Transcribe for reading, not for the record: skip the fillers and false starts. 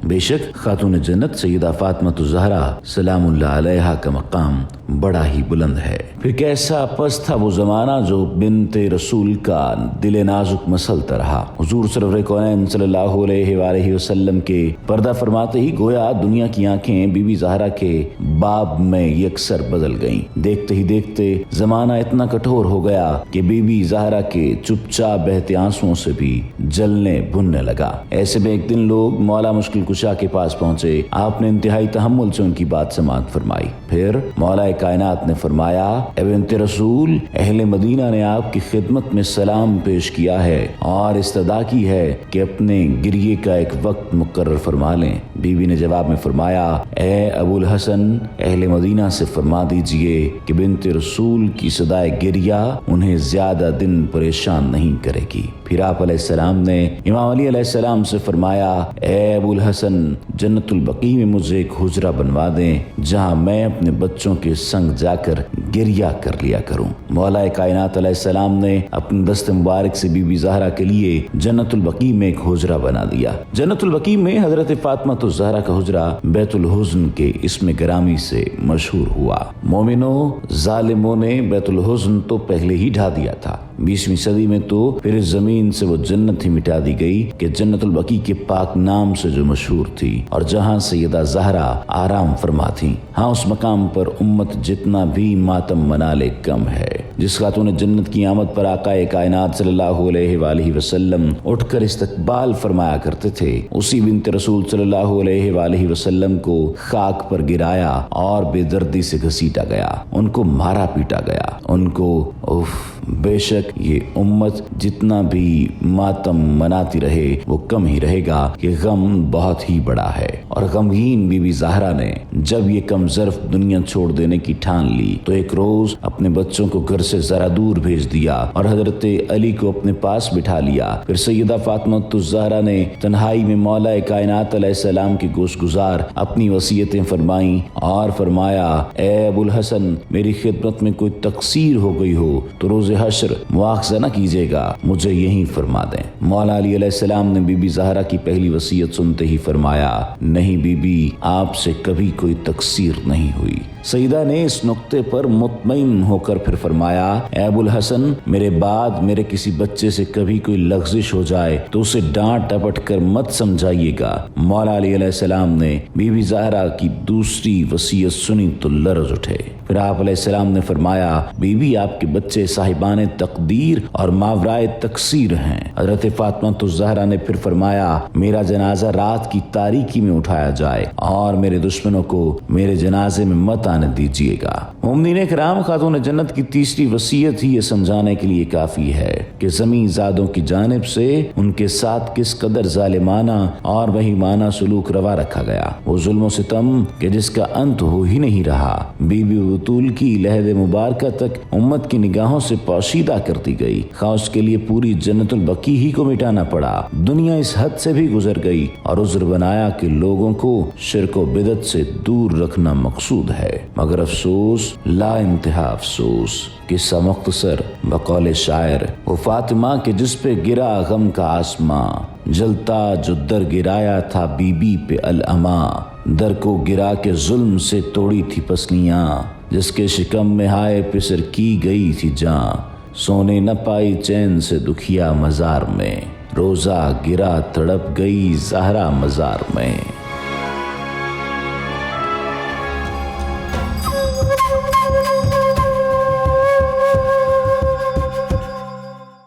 بے شک خاتون جنت سیدہ فاطمہ الزہرا سلام اللہ علیہا کا مقام بڑا ہی بلند ہے۔ پھر کیسا پس تھا وہ زمانہ جو بنت رسول کا دل نازک مسلتا رہا۔ حضور سرور کونین صلی اللہ علیہ وآلہ وسلم کے پردہ فرماتے ہی گویا دنیا کی آنکھیں بی بی زہرا کے باب میں یکسر بدل گئیں۔ دیکھتے ہی دیکھتے زمانہ اتنا کٹھور ہو گیا کہ بی بی زہرا کے چپ چاپ بہتے آنسوؤں سے بھی جلنے بھننے لگا۔ ایسے میں ایک دن لوگ مولا مشکل کشا کے پاس پہنچے۔ آپ نے انتہائی تحمل سے ان کی بات سماعت فرمائی۔ پھر مولا کائنات نے فرمایا، اے بنت رسول، اہل مدینہ نے آپ کی خدمت میں سلام پیش کیا ہے اور استدعا کی ہے کہ اپنے گریے کا ایک وقت مقرر فرما لیں۔ بی بی نے جواب میں فرمایا، اے ابو الحسن، اہل مدینہ سے فرما دیجئے کہ بنت رسول کی صدائے گریہ انہیں زیادہ دن پریشان نہیں کرے گی۔ پھر آپ علیہ السلام نے امام علی علیہ السلام سے فرمایا، اے ابو الحسن، جنت البقیع میں مجھے ایک حجرہ بنوا دیں جہاں میں اپنے بچوں کے سنگ جا کر گریہ کر لیا کروں۔ مولا کائنات علیہ السلام نے اپنے دست مبارک سے بی بی زہرا کے لیے جنت البقیع میں ایک حجرہ بنا دیا۔ جنت البقیع میں حضرت فاطمہ الزہرا کا حجرہ بیت الحزن کے اسم گرامی سے مشہور ہوا۔ مومنوں، ظالموں نے بیت الحزن تو پہلے ہی ڈھا دیا تھا۔ 20ویں صدی میں تو پھر اس زمین سے وہ جنت ہی مٹا دی گئی کہ جنت البقیع کے پاک نام سے جو مشہور تھی اور جہاں سیدہ زہرا آرام فرما تھی۔ ہاں، اس مقام پر امت جتنا بھی ماتم منا لے کم ہے۔ جس خاتون جنت کی آمد پر آقا کائنات صلی اللہ علیہ وآلہ وسلم اٹھ کر استقبال فرمایا کرتے تھے، اسی بنت رسول صلی اللہ علیہ وآلہ وسلم کو خاک پر گرایا اور بے دردی سے گھسیٹا گیا، ان کو مارا پیٹا گیا، ان کو بے شک یہ امت جتنا بھی ماتم مناتی رہے وہ کم ہی رہے گا کہ غم بہت ہی بڑا ہے۔ اور غمگین بی بی زہرا نے جب یہ کم ظرف دنیا چھوڑ دینے کی ٹھان لی تو ایک روز اپنے بچوں کو گھر سے ذرا دور بھیج دیا اور حضرت علی کو اپنے پاس بٹھا لیا۔ پھر سیدہ فاطمہ الزہرا نے تنہائی میں مولا کائنات علیہ السلام کی گوش گزار اپنی وصیتیں فرمائیں اور فرمایا، اے ابو الحسن، میری خدمت میں کوئی تقصیر ہو گئی ہو تو روز حشر مواخذہ نہ کیجیے گا، مجھے یہی فرما دیں۔ مولا علی علیہ السلام نے بی بی زہرا کی پہلی وصیت سنتے ہی فرمایا، نہیں بی بی، آپ سے کبھی کوئی تقصیر نہیں ہوئی۔ سیدہ نے اس نقطے پر مطمئن ہو کر پھر فرمایا، اے ابو الحسن، میرے بعد میرے کسی بچے سے کبھی کوئی لغزش ہو جائے تو اسے ڈانٹ ٹپٹ کر مت سمجھائیے گا۔ مولا علی علیہ السلام نے بی بی زہرا کی دوسری وصیت سنی تو لرز اٹھے۔ پھر آپ علیہ السلام نے فرمایا، بی بی، آپ کے بچے صاحبان تقدیر اور ماورائے تقصیر ہیں۔ حضرت فاطمہ الزہرا نے پھر فرمایا، میرا جنازہ رات کی تاریکی میں اٹھایا جائے اور میرے دشمنوں کو میرے جنازے میں مت آنے دیجیے گا۔ مومنین کرام، خاتون جنت کی تیسری وصیت ہی یہ سمجھانے کے لیے کافی ہے کہ زمین زادوں کی جانب سے ان کے ساتھ کس قدر ظالمانہ اور وہیمانہ سلوک روا رکھا گیا، وہ ظلم و ستم کہ جس کا انت ہو ہی نہیں رہا۔ بی بی بطول کی لحد مبارکہ تک امت کی نگاہوں سے پوشیدہ کر دی گئی، خواہ اس کے لیے پوری جنت البقیع ہی کو مٹانا پڑا۔ دنیا اس حد سے بھی گزر گئی اور عذر بنایا کہ لوگوں کو شرک و بدعت سے دور رکھنا مقصود ہے، مگر افسوس، لا انتہا افسوس۔ قصہ مختصر بقول شاعر، وہ فاطمہ کہ جس پہ گرا غم کا آسماں، جلتا جو در گرایا تھا بی بی پہ العماں، در کو گرا کے ظلم سے توڑی تھی پسلیاں، جس کے شکم میں ہائے پسر کی گئی تھی جاں، سونے نہ پائی چین سے دکھیا مزار میں، روزہ گرا تڑپ گئی زہرا مزار میں۔